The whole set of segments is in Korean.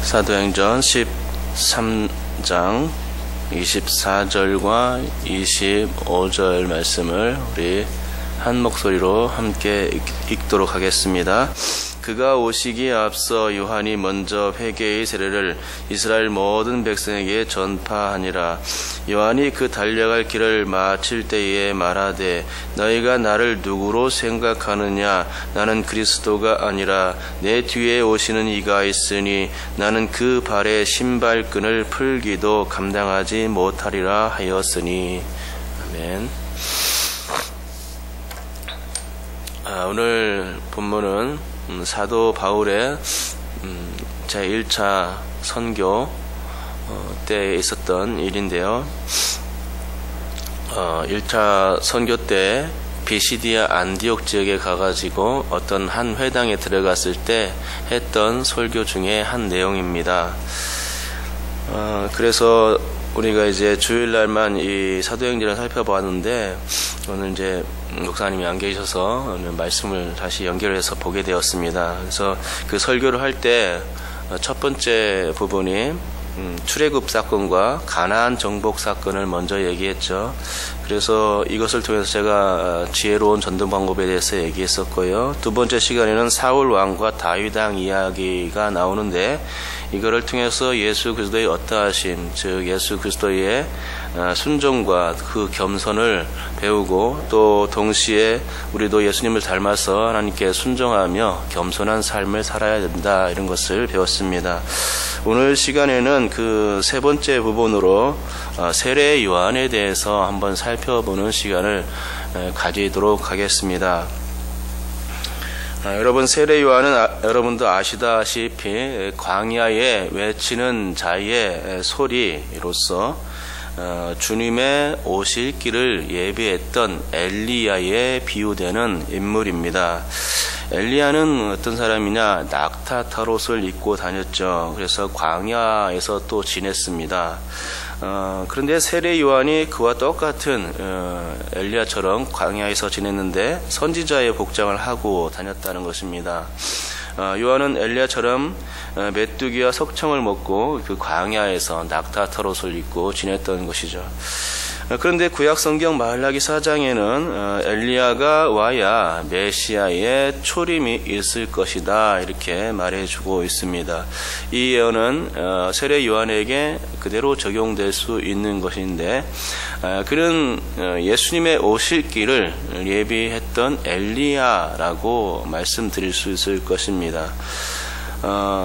사도행전 13장 24절과 25절 말씀을 우리 한 목소리로 함께 읽도록 하겠습니다. 그가 오시기에 앞서 요한이 먼저 회개의 세례를 이스라엘 모든 백성에게 전파하니라. 요한이 그 달려갈 길을 마칠 때에 말하되 너희가 나를 누구로 생각하느냐? 나는 그리스도가 아니라 내 뒤에 오시는 이가 있으니 나는 그 발의 신발끈을 풀기도 감당하지 못하리라 하였으니. 아멘. 오늘 본문은 사도 바울의 제1차 선교 때 있었던 일인데요. 1차 선교 때 비시디아 안디옥 지역에 가가지고 어떤 한 회당에 들어갔을 때 했던 설교 중에 한 내용입니다. 그래서 우리가 이제 주일날만 이 사도행전을 살펴봤는데 오늘 이제 목사님이 안 계셔서 오늘 말씀을 다시 연결해서 보게 되었습니다. 그래서 그 설교를 할 때 첫 번째 부분이 출애굽 사건과 가나안 정복 사건을 먼저 얘기했죠. 그래서 이것을 통해서 제가 지혜로운 전도 방법에 대해서 얘기했었고요. 두 번째 시간에는 사울 왕과 다윗 왕 이야기가 나오는데 이거를 통해서 예수 그리스도의 어떠하심, 즉 예수 그리스도의 순종과 그 겸손을 배우고 또 동시에 우리도 예수님을 닮아서 하나님께 순종하며 겸손한 삶을 살아야 된다, 이런 것을 배웠습니다. 오늘 시간에는 그 세 번째 부분으로 세례 요한에 대해서 한번 살펴보는 시간을 가지도록 하겠습니다. 여러분, 세례 요한은 여러분도 아시다시피 광야에 외치는 자의 소리로서 주님의 오실 길을 예비했던 엘리야에 비유되는 인물입니다. 엘리야는 어떤 사람이냐? 낙타타롯을 입고 다녔죠. 그래서 광야에서 또 지냈습니다. 그런데 세례 요한이 그와 똑같은 엘리야처럼 광야에서 지냈는데 선지자의 복장을 하고 다녔다는 것입니다. 요한은 엘리야처럼 메뚜기와 석청을 먹고 그 광야에서 낙타타롯을 입고 지냈던 것이죠. 그런데 구약 성경 말라기 4장에는 엘리야가 와야 메시아의 초림이 있을 것이다, 이렇게 말해주고 있습니다. 이 예언은 세례 요한에게 그대로 적용될 수 있는 것인데 그는 예수님의 오실 길을 예비했던 엘리야라고 말씀드릴 수 있을 것입니다.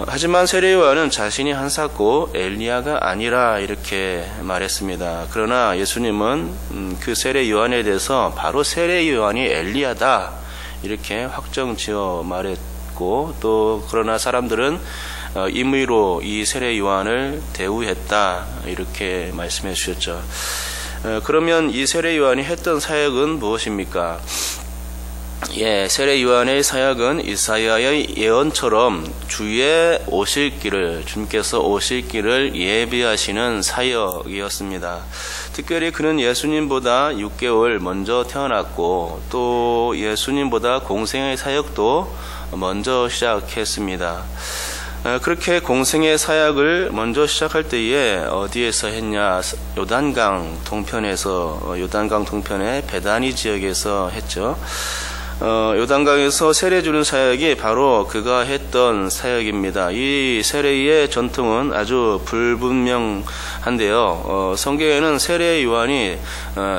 하지만 세례 요한은 자신이 한사코 엘리야가 아니라 이렇게 말했습니다. 그러나 예수님은 그 세례 요한에 대해서 바로 세례 요한이 엘리야다, 이렇게 확정지어 말했고, 또 그러나 사람들은 임의로 이 세례 요한을 대우했다, 이렇게 말씀해 주셨죠. 그러면 이 세례 요한이 했던 사역은 무엇입니까? 세례 요한의 사역은 이사야의 예언처럼 주의 오실 길을, 주님께서 오실 길을 예비하시는 사역이었습니다. 특별히 그는 예수님보다 6개월 먼저 태어났고 또 예수님보다 공생의 사역도 먼저 시작했습니다. 그렇게 공생의 사역을 먼저 시작할 때에 어디에서 했냐? 요단강 동편의 베다니 지역에서 했죠. 요단강에서 세례 주는 사역이 바로 그가 했던 사역입니다. 이 세례의 전통은 아주 불분명한데요. 성경에는 세례 요한이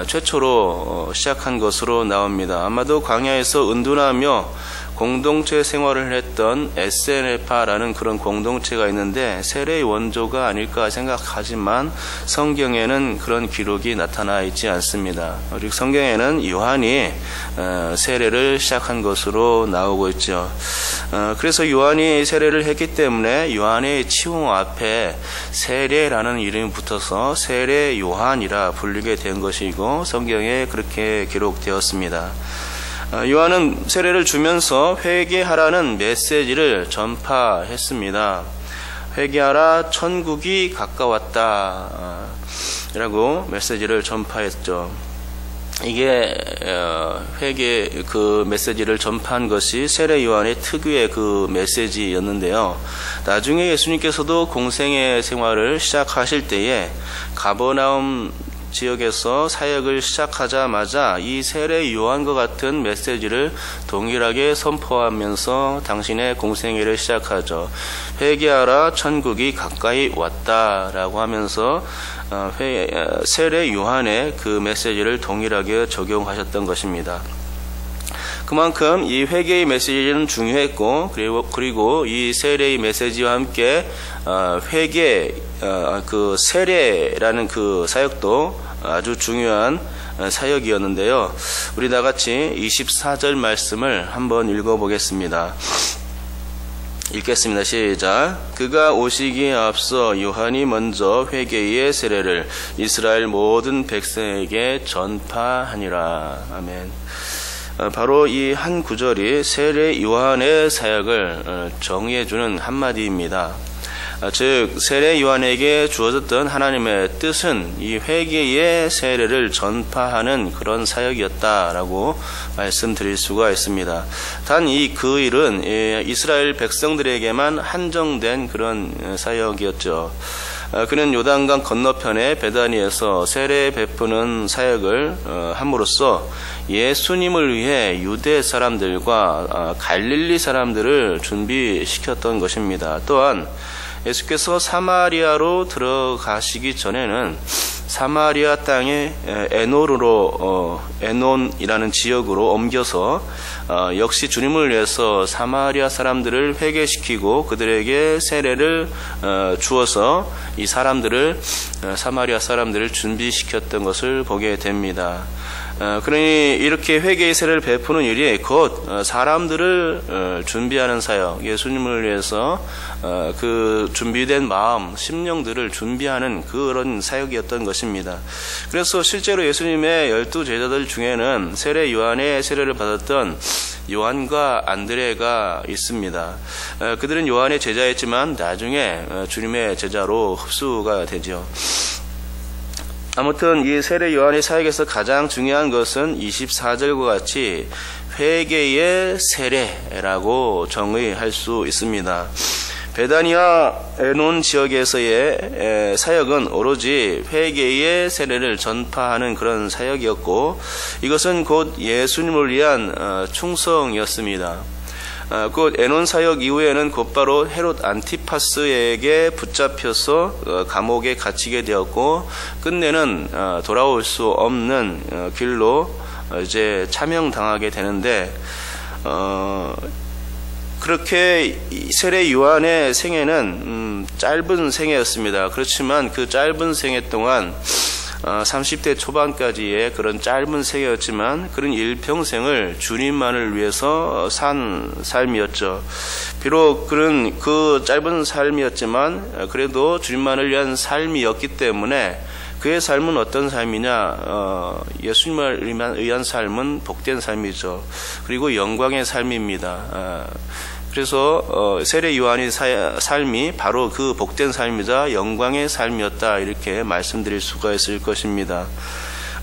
최초로 시작한 것으로 나옵니다. 아마도 광야에서 은둔하며 공동체 생활을 했던 에세네파라는 그런 공동체가 있는데 세례의 원조가 아닐까 생각하지만 성경에는 그런 기록이 나타나 있지 않습니다. 그리고 성경에는 요한이 세례를 시작한 것으로 나오고 있죠. 그래서 요한이 세례를 했기 때문에 요한의 칭호 앞에 세례라는 이름이 붙어서 세례 요한이라 불리게 된 것이고 성경에 그렇게 기록되었습니다. 요한은 세례를 주면서 회개하라는 메시지를 전파했습니다. 회개하라, 천국이 가까웠다 라고 메시지를 전파했죠. 이게 회개 그 메시지를 전파한 것이 세례 요한의 특유의 그 메시지였는데요. 나중에 예수님께서도 공생의 생활을 시작하실 때에 가버나움 지역에서 사역을 시작하자마자 이 세례 요한과 같은 메시지를 동일하게 선포하면서 당신의 공생애를 시작하죠. 회개하라, 천국이 가까이 왔다라고 하면서 세례 요한의 그 메시지를 동일하게 적용하셨던 것입니다. 그만큼 이 회개의 메시지는 중요했고, 그리고 이 세례의 메시지와 함께 그 세례라는 그 사역도 아주 중요한 사역이었는데요. 우리 다 같이 24절 말씀을 한번 읽어보겠습니다. 읽겠습니다. 시작. 그가 오시기에 앞서 요한이 먼저 회개의 세례를 이스라엘 모든 백성에게 전파하니라. 아멘. 바로 이 한 구절이 세례 요한의 사역을 정의해주는 한마디입니다. 즉 세례 요한에게 주어졌던 하나님의 뜻은 이 회개의 세례를 전파하는 그런 사역이었다라고 말씀드릴 수가 있습니다. 단 그 일은 이스라엘 백성들에게만 한정된 그런 사역이었죠. 그는 요단강 건너편의 베다니에서 세례 베푸는 사역을 함으로써 예수님을 위해 유대 사람들과 갈릴리 사람들을 준비시켰던 것입니다. 또한 예수께서 사마리아로 들어가시기 전에는 사마리아 땅의 에논이라는 지역으로 옮겨서 역시 주님을 위해서 사마리아 사람들을 회개시키고 그들에게 세례를 주어서 이 사마리아 사람들을 준비시켰던 것을 보게 됩니다. 그러니 이렇게 회개의 세례를 베푸는 일이 곧 사람들을 준비하는 사역, 예수님을 위해서 그 준비된 마음, 심령들을 준비하는 그런 사역이었던 것입니다. 그래서 실제로 예수님의 12제자들 중에는 세례 요한의 세례를 받았던 요한과 안드레가 있습니다. 그들은 요한의 제자였지만 나중에 주님의 제자로 흡수가 되죠. 아무튼 이 세례 요한의 사역에서 가장 중요한 것은 24절과 같이 회개의 세례라고 정의할 수 있습니다. 베다니아 에논 지역에서의 사역은 오로지 회개의 세례를 전파하는 그런 사역이었고 이것은 곧 예수님을 위한 충성이었습니다. 곧 에논 사역 이후에는 곧바로 헤롯 안티파스에게 붙잡혀서 감옥에 갇히게 되었고 끝내는 돌아올 수 없는 길로 이제 차명당하게 되는데 그렇게 세례 요한의 생애는 짧은 생애였습니다. 그렇지만 그 짧은 생애 동안 30대 초반까지의 그런 짧은 생애였지만 그런 일평생을 주님만을 위해서 산 삶이었죠. 비록 그런 그 짧은 삶이었지만 그래도 주님만을 위한 삶이었기 때문에 그의 삶은 어떤 삶이냐? 예수님을 위한 삶은 복된 삶이죠. 그리고 영광의 삶입니다. 그래서 세례 요한의 삶이 바로 그 복된 삶이자 영광의 삶이었다 이렇게 말씀드릴 수가 있을 것입니다.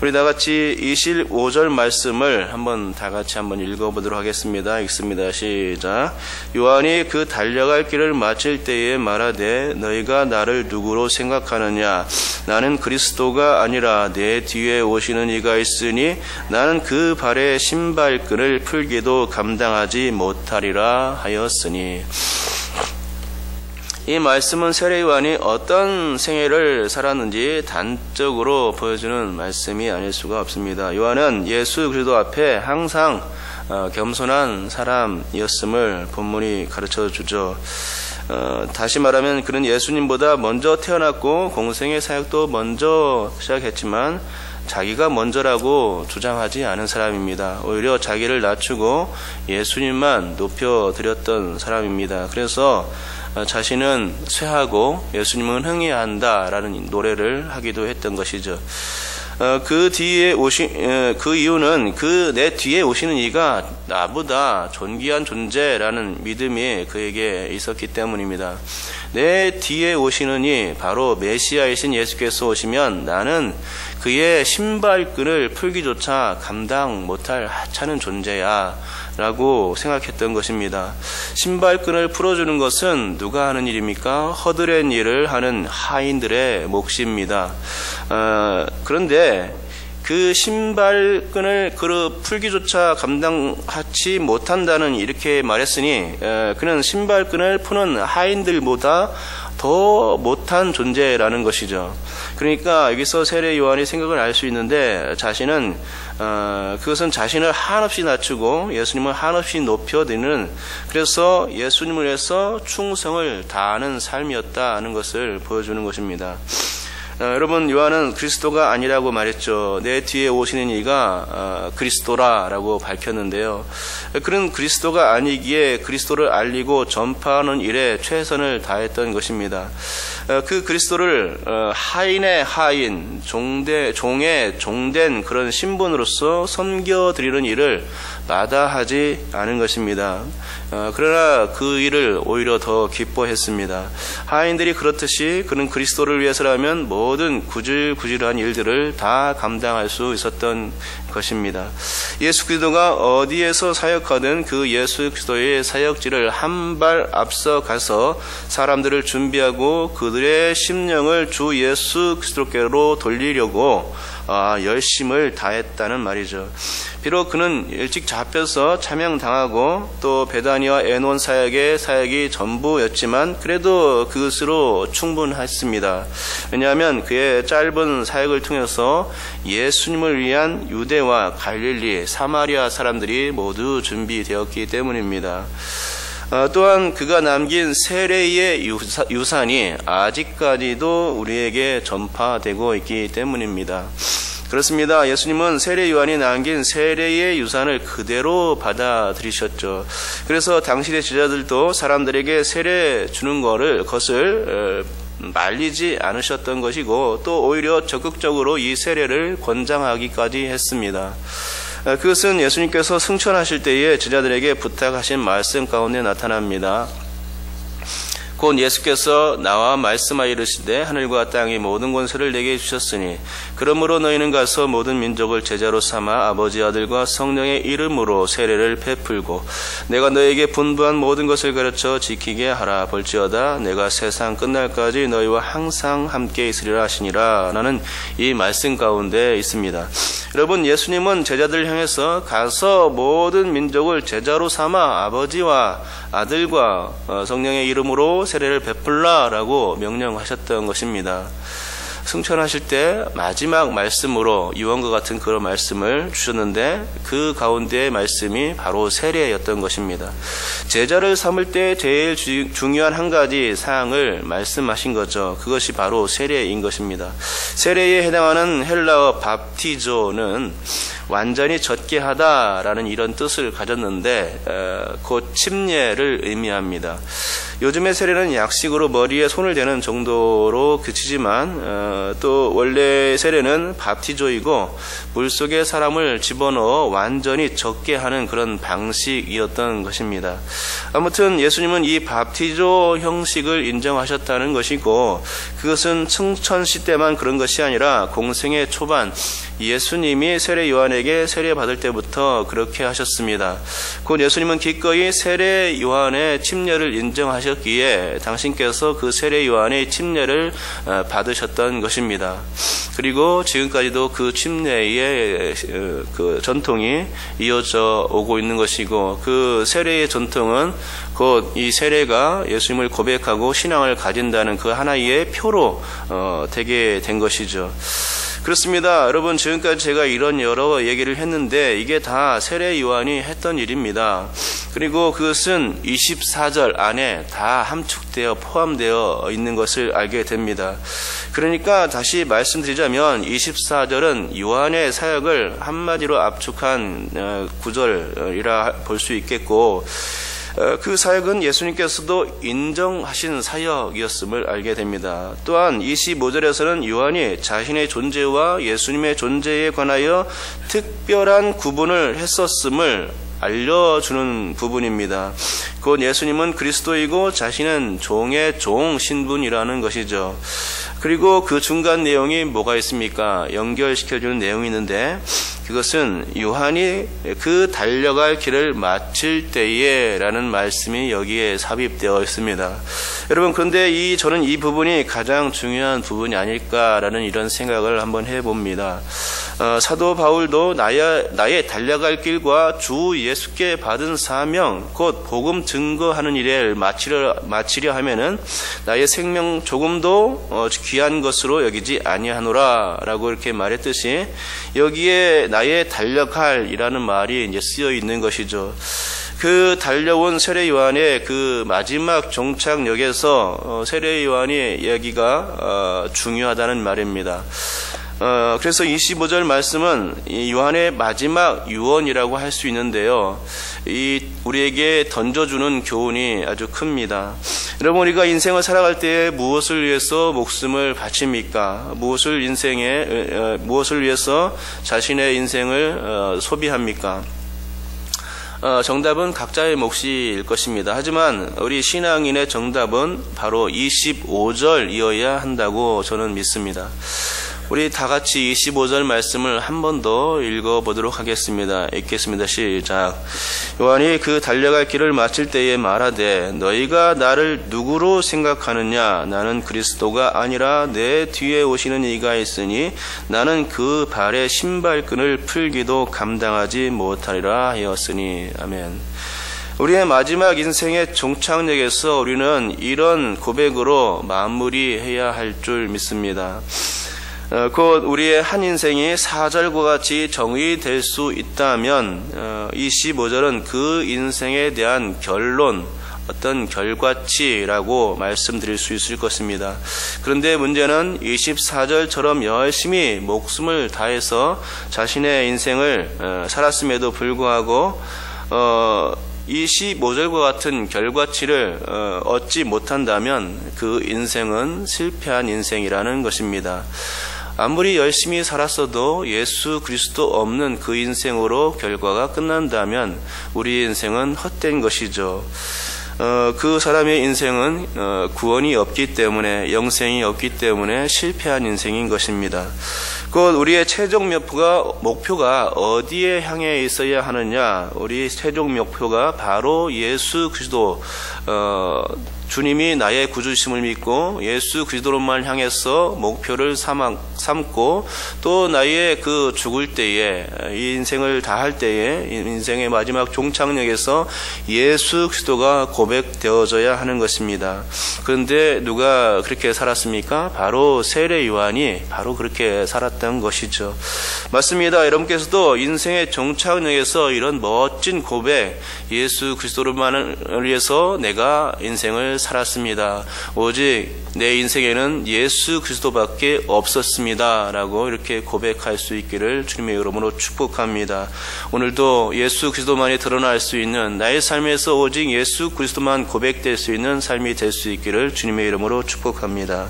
우리 다같이 25절 말씀을 다같이 한번 읽어보도록 하겠습니다. 읽습니다. 시작. 요한이 그 달려갈 길을 마칠 때에 말하되 너희가 나를 누구로 생각하느냐? 나는 그리스도가 아니라 내 뒤에 오시는 이가 있으니 나는 그 발의 신발끈을 풀기도 감당하지 못하리라 하였으니. 이 말씀은 세례 요한이 어떤 생애를 살았는지 단적으로 보여주는 말씀이 아닐 수가 없습니다. 요한은 예수 그리스도 앞에 항상 겸손한 사람이었음을 본문이 가르쳐 주죠. 다시 말하면 그는 예수님보다 먼저 태어났고 공생의 사역도 먼저 시작했지만 자기가 먼저라고 주장하지 않은 사람입니다. 오히려 자기를 낮추고 예수님만 높여드렸던 사람입니다. 그래서 자신은 쇠하고 예수님은 흥해야 한다라는 노래를 하기도 했던 것이죠. 그 이유는 내 뒤에 오시는 이가 나보다 존귀한 존재라는 믿음이 그에게 있었기 때문입니다. 내 뒤에 오시는 이 바로 메시아이신 예수께서 오시면 나는 그의 신발끈을 풀기조차 감당 못할 하찮은 존재야 라고 생각했던 것입니다. 신발끈을 풀어주는 것은 누가 하는 일입니까? 허드렛 일을 하는 하인들의 몫입니다. 그런데 그 신발끈을 풀기조차 감당하지 못한다는 이렇게 말했으니 그는 신발끈을 푸는 하인들보다 더 못한 존재라는 것이죠. 그러니까 여기서 세례 요한이 생각을 알 수 있는데 자신은 그것은 자신을 한없이 낮추고 예수님을 한없이 높여드리는, 그래서 예수님을 위해서 충성을 다하는 삶이었다는 것을 보여주는 것입니다. 여러분, 요한은 그리스도가 아니라고 말했죠. 내 뒤에 오시는 이가 그리스도라라고 밝혔는데요. 그는 그리스도가 아니기에 그리스도를 알리고 전파하는 일에 최선을 다했던 것입니다. 그 그리스도를 하인의 하인, 종의 종된 그런 신분으로서 섬겨드리는 일을 마다하지 않은 것입니다. 그러나 그 일을 오히려 더 기뻐했습니다. 하인들이 그렇듯이 그는 그리스도를 위해서라면 모든 구질구질한 일들을 다 감당할 수 있었던 것입니다. 예수 그리스도가 어디에서 사역하든 그 예수 그리스도의 사역지를 한 발 앞서 가서 사람들을 준비하고 그들의 심령을 주 예수 그리스도께로 돌리려고 열심을 다했다는 말이죠. 비록 그는 일찍 잡혀서 참형당하고 또 베다니와 에논 사역의 사역이 전부였지만 그래도 그것으로 충분했습니다. 왜냐하면 그의 짧은 사역을 통해서 예수님을 위한 유대와 갈릴리, 사마리아 사람들이 모두 준비되었기 때문입니다. 또한 그가 남긴 세례의 유산이 아직까지도 우리에게 전파되고 있기 때문입니다. 그렇습니다. 예수님은 세례 요한이 남긴 세례의 유산을 그대로 받아들이셨죠. 그래서 당시의 제자들도 사람들에게 세례 주는 것을 말리지 않으셨던 것이고 또 오히려 적극적으로 이 세례를 권장하기까지 했습니다. 그것은 예수님께서 승천하실 때에 제자들에게 부탁하신 말씀 가운데 나타납니다. 곧 예수께서 나와 말씀하여 이르시되 하늘과 땅의 모든 권세를 내게 주셨으니 그러므로 너희는 가서 모든 민족을 제자로 삼아 아버지 아들과 성령의 이름으로 세례를 베풀고 내가 너에게 분부한 모든 것을 가르쳐 지키게 하라. 볼지어다 내가 세상 끝날까지 너희와 항상 함께 있으리라 하시니라. 라는 이 말씀 가운데 있습니다. 여러분, 예수님은 제자들을 향해서 가서 모든 민족을 제자로 삼아 아버지와 아들과 성령의 이름으로 세례를 베풀라라고 명령하셨던 것입니다. 승천하실 때 마지막 말씀으로 유언과 같은 그런 말씀을 주셨는데 그 가운데의 말씀이 바로 세례였던 것입니다. 제자를 삼을 때 제일 중요한 한 가지 사항을 말씀하신 거죠. 그것이 바로 세례인 것입니다. 세례에 해당하는 헬라어 밥티조는 완전히 젖게 하다라는 이런 뜻을 가졌는데 곧 침례를 의미합니다. 요즘의 세례는 약식으로 머리에 손을 대는 정도로 그치지만 또 원래 세례는 밥티조이고 물속에 사람을 집어넣어 완전히 젖게 하는 그런 방식이었던 것입니다. 아무튼 예수님은 이 밥티조 형식을 인정하셨다는 것이고 그것은 승천시 때만 그런 것이 아니라 공생의 초반 예수님이 세례 요한에게 세례 받을 때부터 그렇게 하셨습니다. 곧 예수님은 기꺼이 세례 요한의 침례를 인정하셨기에 당신께서 그 세례 요한의 침례를 받으셨던 것입니다. 그리고 지금까지도 그 침례의 그 전통이 이어져 오고 있는 것이고 그 세례의 전통은 곧 이 세례가 예수님을 고백하고 신앙을 가진다는 그 하나의 표로 되게 된 것이죠. 그렇습니다. 여러분, 지금까지 제가 이런 여러 얘기를 했는데 이게 다 세례 요한이 했던 일입니다. 그리고 그것은 24절 안에 다 함축되어 포함되어 있는 것을 알게 됩니다. 그러니까 다시 말씀드리자면 24절은 요한의 사역을 한마디로 압축한 구절이라 볼 수 있겠고 그 사역은 예수님께서도 인정하신 사역이었음을 알게 됩니다. 또한 25절에서는 요한이 자신의 존재와 예수님의 존재에 관하여 특별한 구분을 했었음을 알려주는 부분입니다. 곧 예수님은 그리스도이고 자신은 종의 종 신분이라는 것이죠. 그리고 그 중간 내용이 뭐가 있습니까? 연결시켜주는 내용이 있는데 그것은 요한이 그 달려갈 길을 마칠 때에 라는 말씀이 여기에 삽입되어 있습니다. 여러분, 그런데 저는 이 부분이 가장 중요한 부분이 아닐까라는 이런 생각을 한번 해봅니다. 사도 바울도 나의 달려갈 길과 주 예수께 받은 사명, 곧 복음 증거하는 일을 마치려 하면은 나의 생명 조금도 귀한 것으로 여기지 아니하노라 라고 이렇게 말했듯이 여기에 나의 달려갈이라는 말이 이제 쓰여 있는 것이죠. 그 달려온 세례 요한의 그 마지막 종착역에서 세례 요한의 이야기가 중요하다는 말입니다. 그래서 25절 말씀은 이 요한의 마지막 유언이라고 할 수 있는데요. 우리에게 던져주는 교훈이 아주 큽니다. 여러분, 우리가 인생을 살아갈 때 무엇을 위해서 목숨을 바칩니까? 무엇을 위해서 자신의 인생을 소비합니까? 정답은 각자의 몫일 것입니다. 하지만 우리 신앙인의 정답은 바로 25절이어야 한다고 저는 믿습니다. 우리 다 같이 25절 말씀을 한 번 더 읽어보도록 하겠습니다. 읽겠습니다. 시작. 요한이 그 달려갈 길을 마칠 때에 말하되 너희가 나를 누구로 생각하느냐? 나는 그리스도가 아니라 내 뒤에 오시는 이가 있으니 나는 그 발의 신발끈을 풀기도 감당하지 못하리라 하였으니. 아멘. 우리의 마지막 인생의 종착역에서 우리는 이런 고백으로 마무리해야 할 줄 믿습니다. 곧 우리의 한 인생이 4절과 같이 정의될 수 있다면 25절은 그 인생에 대한 결론, 어떤 결과치라고 말씀드릴 수 있을 것입니다. 그런데 문제는 24절처럼 열심히 목숨을 다해서 자신의 인생을 살았음에도 불구하고 25절과 같은 결과치를 얻지 못한다면 그 인생은 실패한 인생이라는 것입니다. 아무리 열심히 살았어도 예수 그리스도 없는 그 인생으로 결과가 끝난다면 우리 인생은 헛된 것이죠. 그 사람의 인생은 구원이 없기 때문에, 영생이 없기 때문에 실패한 인생인 것입니다. 곧 우리의 최종 목표가 어디에 향해 있어야 하느냐? 우리 최종 목표가 바로 예수 그리스도, 주님이 나의 구주심을 믿고 예수 그리스도로만 향해서 목표를 삼고 또 나의 그 죽을 때에, 이 인생을 다할 때에, 인생의 마지막 종착역에서 예수 그리스도가 고백되어져야 하는 것입니다. 그런데 누가 그렇게 살았습니까? 바로 세례 요한이 바로 그렇게 살았던 것이죠. 맞습니다. 여러분께서도 인생의 종착역에서 이런 멋진 고백, 예수 그리스도로만 위해서 내가 인생을 살았습니다. 오직 내 인생에는 예수 그리스도밖에 없었습니다. 라고 이렇게 고백할 수 있기를 주님의 이름으로 축복합니다. 오늘도 예수 그리스도만이 드러날 수 있는, 나의 삶에서 오직 예수 그리스도만 고백될 수 있는 삶이 될 수 있기를 주님의 이름으로 축복합니다.